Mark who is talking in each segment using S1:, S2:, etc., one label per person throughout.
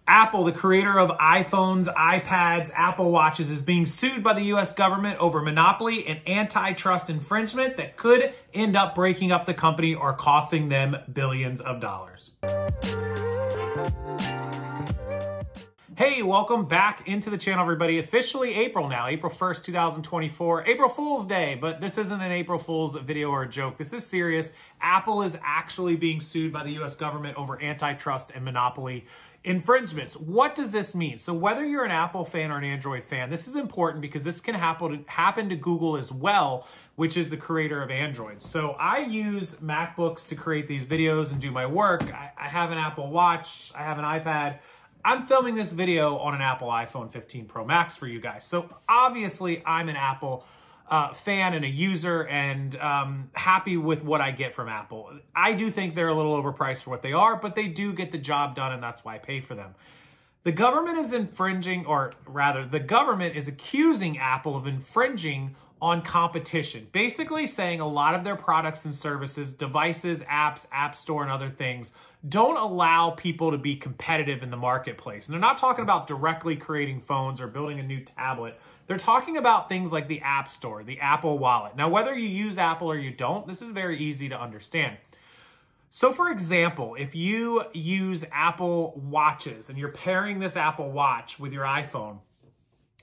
S1: Apple, the creator of iPhones, iPads, Apple Watches, is being sued by the US government over monopoly and antitrust infringement that could end up breaking up the company or costing them billions of dollars. Hey, welcome back into the channel, everybody. Officially April now, April 1st, 2024. April Fool's Day, but this isn't an April Fool's video or a joke. This is serious. Apple is actually being sued by the US government over antitrust and monopoly infringements. What does this mean? So whether you're an Apple fan or an Android fan, this is important because this can happen to Google as well, which is the creator of Android. So I use MacBooks to create these videos and do my work. I have an Apple Watch, I have an iPad. I'm filming this video on an Apple iPhone 15 Pro Max for you guys. So obviously I'm an Apple fan and a user and happy with what I get from Apple. I do think they're a little overpriced for what they are, but they do get the job done and that's why I pay for them. The government is infringing, or rather the government is accusing Apple of infringing on competition, basically saying a lot of their products and services, devices, apps, App Store, and other things don't allow people to be competitive in the marketplace. And they're not talking about directly creating phones or building a new tablet. They're talking about things like the App Store, the Apple Wallet. Now, whether you use Apple or you don't, this is very easy to understand. So for example, if you use Apple Watches and you're pairing this Apple Watch with your iPhone,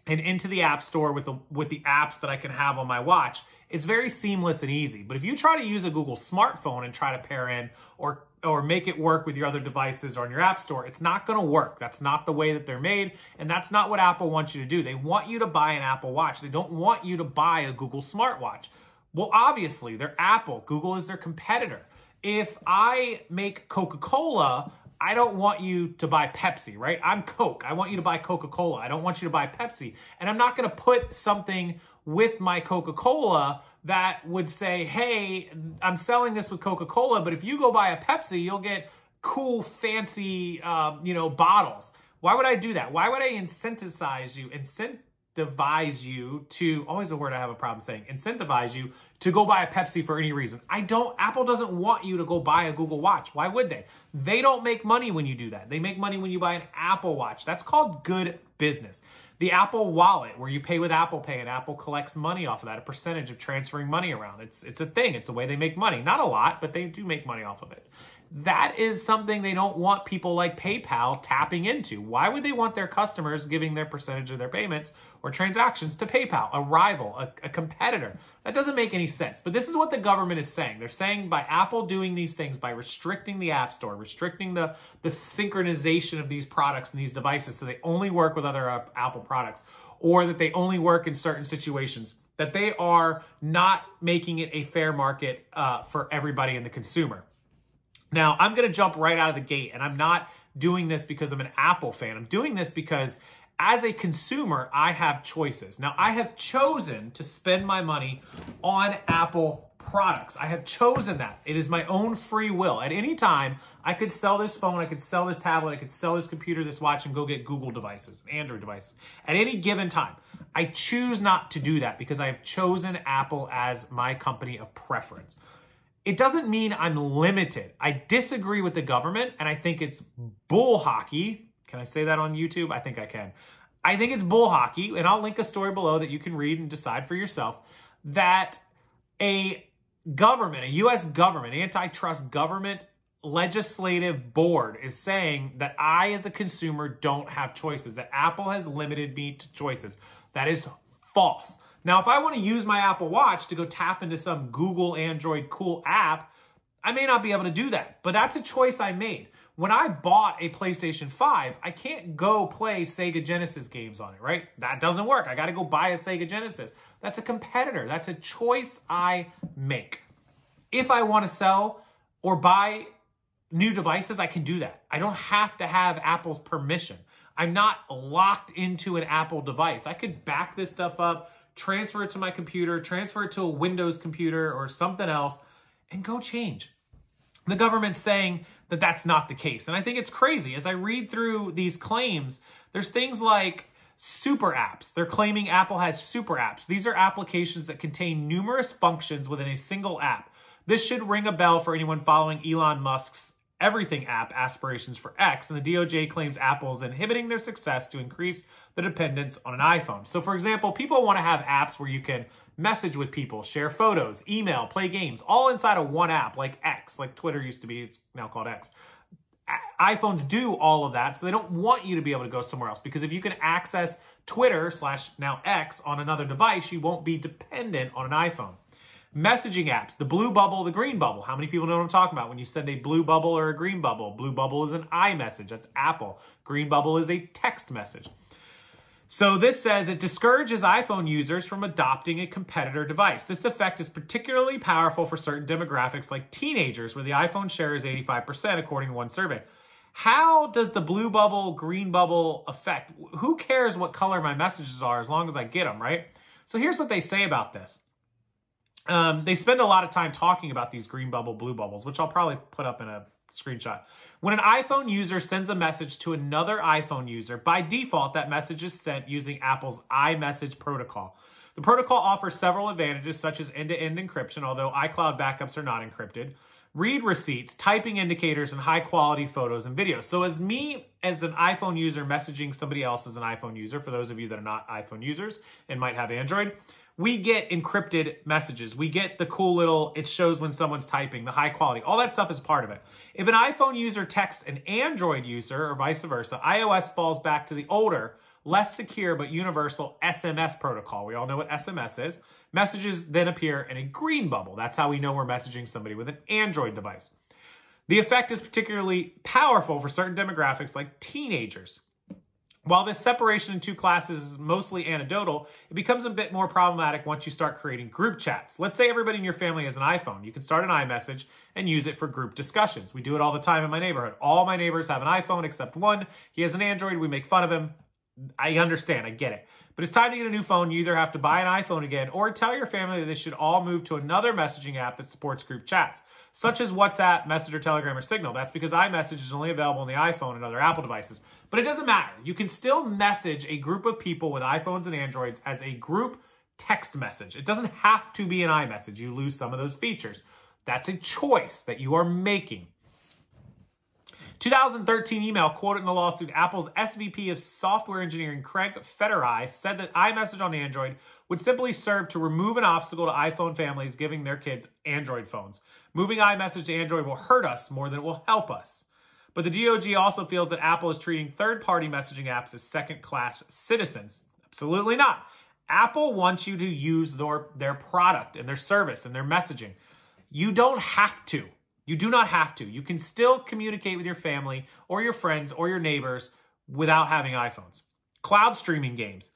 S1: and into the App Store with the apps that I can have on my watch, it's very seamless and easy. But if you try to use a Google smartphone and try to pair in or make it work with your other devices or on your App Store, it's not going to work. That's not the way that they're made, and that's not what Apple wants you to do. They want you to buy an Apple Watch. They don't want you to buy a Google smartwatch. Well, obviously, they're Apple. Google is their competitor. If I make Coca-Cola, I don't want you to buy Pepsi, right? I'm Coke. I want you to buy Coca-Cola. I don't want you to buy Pepsi. And I'm not going to put something with my Coca-Cola that would say, hey, I'm selling this with Coca-Cola, but if you go buy a Pepsi, you'll get cool, fancy, bottles. Why would I do that? Why would I incentivize you to, always a word I have a problem saying, incentivize you to go buy a Pepsi for any reason. Apple doesn't want you to go buy a Google Watch. Why would they? They don't make money when you do that. They make money when you buy an Apple Watch. That's called good business. The Apple Wallet, where you pay with Apple Pay and Apple collects money off of that, a percentage of transferring money around. It's a thing. It's a way they make money. Not a lot, but they do make money off of it. That is something they don't want people like PayPal tapping into. Why would they want their customers giving their percentage of their payments or transactions to PayPal, a rival, a competitor? That doesn't make any sense. But this is what the government is saying. They're saying by Apple doing these things, by restricting the App Store, restricting the synchronization of these products and these devices so they only work with other Apple products, or that they only work in certain situations, that they are not making it a fair market for everybody and the consumer. Now, I'm going to jump right out of the gate, and I'm not doing this because I'm an Apple fan. I'm doing this because as a consumer, I have choices. Now, I have chosen to spend my money on Apple products. I have chosen that. It is my own free will. At any time, I could sell this phone, I could sell this tablet, I could sell this computer, this watch, and go get Google devices, Android devices. At any given time, I choose not to do that because I have chosen Apple as my company of preference. It doesn't mean I'm limited. I disagree with the government, and I think it's bull hockey. Can I say that on YouTube? I think I can. I think it's bull hockey, and I'll link a story below that you can read and decide for yourself, that a government, a U.S. government, antitrust government legislative board is saying that I, as a consumer, don't have choices, that Apple has limited me to choices. That is false. Now, if I want to use my Apple Watch to go tap into some Google Android cool app, I may not be able to do that, but that's a choice I made. When I bought a PlayStation 5, I can't go play Sega Genesis games on it, right? That doesn't work. I got to go buy a Sega Genesis. That's a competitor. That's a choice I make. If I want to sell or buy new devices, I can do that. I don't have to have Apple's permission. I'm not locked into an Apple device. I could back this stuff up, transfer it to my computer, transfer it to a Windows computer or something else, and go change. The government's saying that that's not the case. And I think it's crazy. As I read through these claims, there's things like super apps. They're claiming Apple has super apps. These are applications that contain numerous functions within a single app. This should ring a bell for anyone following Elon Musk's everything app aspirations for X, and the DOJ claims Apple is inhibiting their success to increase the dependence on an iPhone. So for example, people want to have apps where you can message with people, share photos, email, play games, all inside of one app, like X, like Twitter used to be, it's now called X. iPhones do all of that, so they don't want you to be able to go somewhere else, because if you can access Twitter / now X on another device, you won't be dependent on an iPhone. Messaging apps, the blue bubble, the green bubble. How many people know what I'm talking about when you send a blue bubble or a green bubble? Blue bubble is an iMessage, that's Apple. Green bubble is a text message. So this says it discourages iPhone users from adopting a competitor device. This effect is particularly powerful for certain demographics like teenagers, where the iPhone share is 85%, according to one survey. How does the blue bubble, green bubble affect? Who cares what color my messages are as long as I get them, right? So here's what they say about this. They spend a lot of time talking about these green bubble, blue bubbles, which I'll probably put up in a screenshot. When an iPhone user sends a message to another iPhone user, by default, that message is sent using Apple's iMessage protocol. The protocol offers several advantages, such as end-to-end encryption, although iCloud backups are not encrypted, read receipts, typing indicators, and high-quality photos and videos. So as me, as an iPhone user, messaging somebody else as an iPhone user, for those of you that are not iPhone users and might have Android, we get encrypted messages. We get the cool little, it shows when someone's typing, the high quality. All that stuff is part of it. If an iPhone user texts an Android user or vice versa, iOS falls back to the older, less secure but universal SMS protocol. We all know what SMS is. Messages then appear in a green bubble. That's how we know we're messaging somebody with an Android device. The effect is particularly powerful for certain demographics like teenagers. While this separation in two classes is mostly anecdotal, it becomes a bit more problematic once you start creating group chats. Let's say everybody in your family has an iPhone. You can start an iMessage and use it for group discussions. We do it all the time in my neighborhood. All my neighbors have an iPhone except one. He has an Android. We make fun of him. I understand. I get it. But it's time to get a new phone. You either have to buy an iPhone again or tell your family that they should all move to another messaging app that supports group chats, such as WhatsApp, Messenger, Telegram, or Signal. That's because iMessage is only available on the iPhone and other Apple devices. But it doesn't matter. You can still message a group of people with iPhones and Androids as a group text message. It doesn't have to be an iMessage. You lose some of those features. That's a choice that you are making. 2013 email quoted in the lawsuit, Apple's SVP of software engineering, Craig Federighi, said that iMessage on Android would simply serve to remove an obstacle to iPhone families giving their kids Android phones. Moving iMessage to Android will hurt us more than it will help us. But the DOJ also feels that Apple is treating third-party messaging apps as second-class citizens. Absolutely not. Apple wants you to use their product and their service and their messaging. You don't have to. You do not have to. You can still communicate with your family or your friends or your neighbors without having iPhones. Cloud streaming games.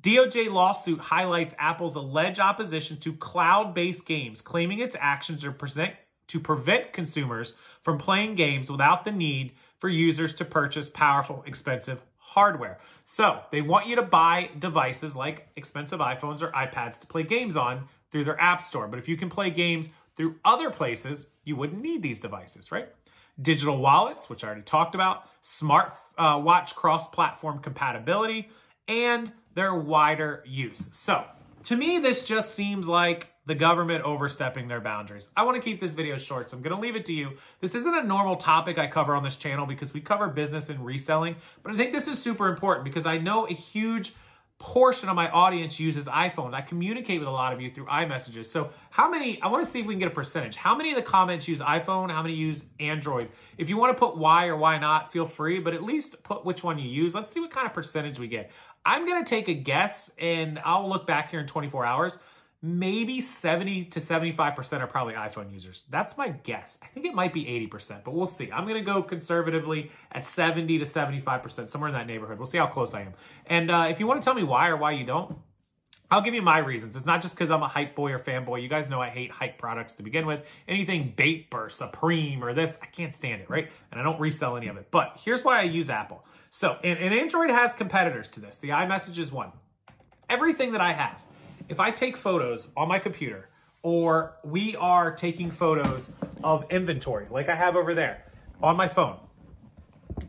S1: DOJ lawsuit highlights Apple's alleged opposition to cloud-based games, claiming its actions are to prevent consumers from playing games without the need for users to purchase powerful, expensive hardware. So they want you to buy devices like expensive iPhones or iPads to play games on through their app store. But if you can play games through other places, you wouldn't need these devices, right? Digital wallets, which I already talked about, smart watch cross-platform compatibility, and their wider use. So to me, this just seems like the government overstepping their boundaries. I want to keep this video short, so I'm going to leave it to you. This isn't a normal topic I cover on this channel because we cover business and reselling, but I think this is super important because I know a huge portion of my audience uses iPhones. I communicate with a lot of you through iMessages. So how many, I want to see if we can get a percentage. How many of the comments use iPhone? How many use Android? If you want to put why or why not, feel free, but at least put which one you use. Let's see what kind of percentage we get. I'm going to take a guess and I'll look back here in 24 hours. Maybe 70 to 75% are probably iPhone users. That's my guess. I think it might be 80%, but we'll see. I'm going to go conservatively at 70 to 75%, somewhere in that neighborhood. We'll see how close I am. And if you want to tell me why or why you don't, I'll give you my reasons. It's not just because I'm a hype boy or fanboy. You guys know I hate hype products to begin with. Anything Bape or Supreme or this, I can't stand it, right? And I don't resell any of it. But here's why I use Apple. So, and Android has competitors to this. The iMessage is one. Everything that I have, if I take photos on my computer or we are taking photos of inventory like I have over there on my phone,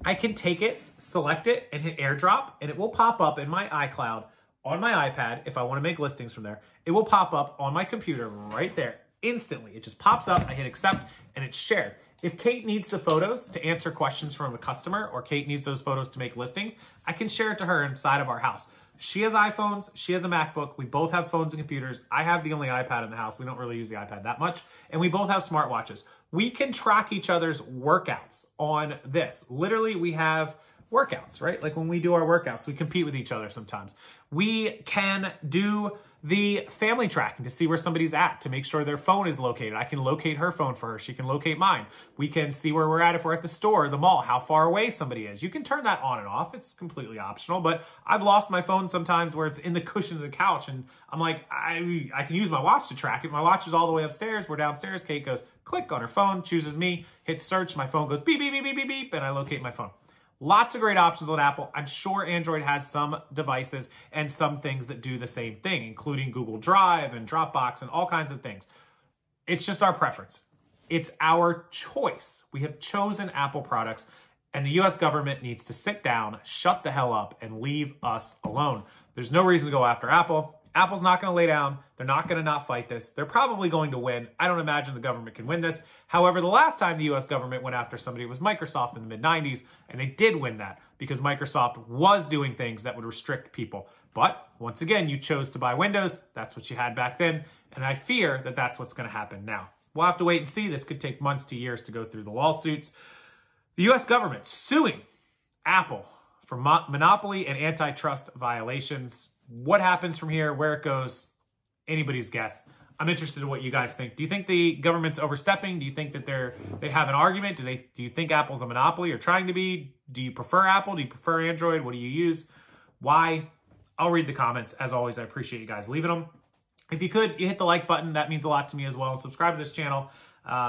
S1: I can take it, select it, and hit AirDrop, and it will pop up in my iCloud on my iPad. If I want to make listings from there, it will pop up on my computer right there instantly. It just pops up, I hit accept, and it's shared. If Kate needs the photos to answer questions from a customer, or Kate needs those photos to make listings, I can share it to her inside of our house. She has iPhones, she has a MacBook, we both have phones and computers. I have the only iPad in the house. We don't really use the iPad that much. And we both have smartwatches. We can track each other's workouts on this. Literally, we have workouts, right? Like when we do our workouts, we compete with each other sometimes. We can do the family tracking to see where somebody's at, to make sure their phone is located. I can locate her phone for her. She can locate mine. We can see where we're at if we're at the store, the mall, how far away somebody is. You can turn that on and off. It's completely optional, but I've lost my phone sometimes where it's in the cushion of the couch, and I'm like, I can use my watch to track it. My watch is all the way upstairs. We're downstairs. Kate goes, click on her phone, chooses me, hits search. My phone goes beep, beep, beep, beep, beep, beep, and I locate my phone. Lots of great options on Apple. I'm sure Android has some devices and some things that do the same thing, including Google Drive and Dropbox and all kinds of things. It's just our preference. It's our choice. We have chosen Apple products, and the US government needs to sit down, shut the hell up, and leave us alone. There's no reason to go after Apple. Apple's not going to lay down. They're not going to not fight this. They're probably going to win. I don't imagine the government can win this. However, the last time the US government went after somebody was Microsoft in the mid-90s, and they did win that because Microsoft was doing things that would restrict people. But once again, you chose to buy Windows. That's what you had back then, and I fear that that's what's going to happen now. We'll have to wait and see. This could take months to years to go through the lawsuits. The US government suing Apple for monopoly and antitrust violations. What happens from here, where it goes, anybody's guess. I'm interested in what you guys think. Do you think the government's overstepping? Do you think that they have an argument? Do you think Apple's a monopoly or trying to be? Do you prefer Apple? Do you prefer Android? What do you use? Why? I'll read the comments. As always, I appreciate you guys leaving them. If you could, you hit the like button. That means a lot to me as well. And subscribe to this channel.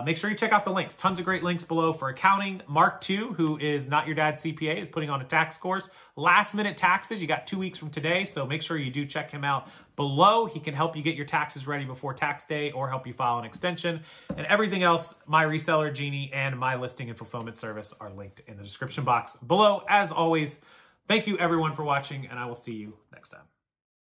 S1: Make sure you check out the links. Tons of great links below for accounting. Mark II, who is not your dad's CPA, is putting on a tax course. Last minute taxes. You got 2 weeks from today, so make sure you do check him out below. He can help you get your taxes ready before tax day or help you file an extension. And everything else, my reseller Genie and my listing and fulfillment service are linked in the description box below. As always, thank you everyone for watching, and I will see you next time.